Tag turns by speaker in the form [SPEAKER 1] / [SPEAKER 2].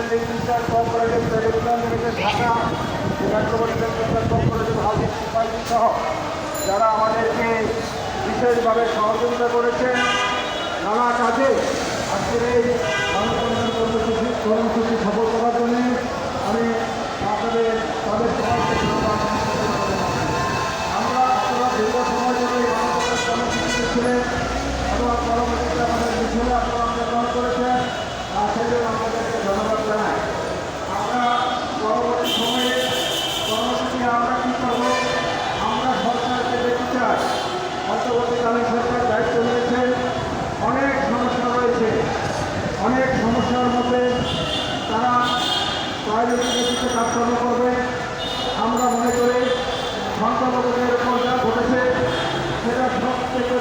[SPEAKER 1] Inter cooperative development limited Dhaka, metropolitan centre cooperative housing society সহ যারা আমাদেরকে বিশেষভাবে সহযোগিতা করেছেন নানা কাজে আজকের এই মানববন্ধন কর্মসূচি সফল করার জন্য আমি আপনাদের তাদের সবাইকে ধন্যবাদ জানাতে চাই। আমরা আপনারা দীর্ঘ সময় ধরে এই মানববন্ধন কর্মসূচিতে ছিলেন এবং পরবর্তীতে আমাদের মিছিলে আপনারা অংশগ্রহণ করেছেন, সেই জন্য আমাদেরকে ধন্যবাদ জানাই। আমরা পরবর্তী সময়ে কর্মসূচি আমরা কী করব, আমরা সরকারকে দেখতে চাই। অন্তর্বর্তীকালীন সরকার দায়িত্ব নিয়েছে, অনেক সমস্যা রয়েছে, অনেক সমস্যার মধ্যে তারা প্রাইভেট বেসিসে কাজকর্ম করবে। আমরা মনে করি সংখ্যালঘুদের উপর যা ঘটেছে সেটা সব থেকে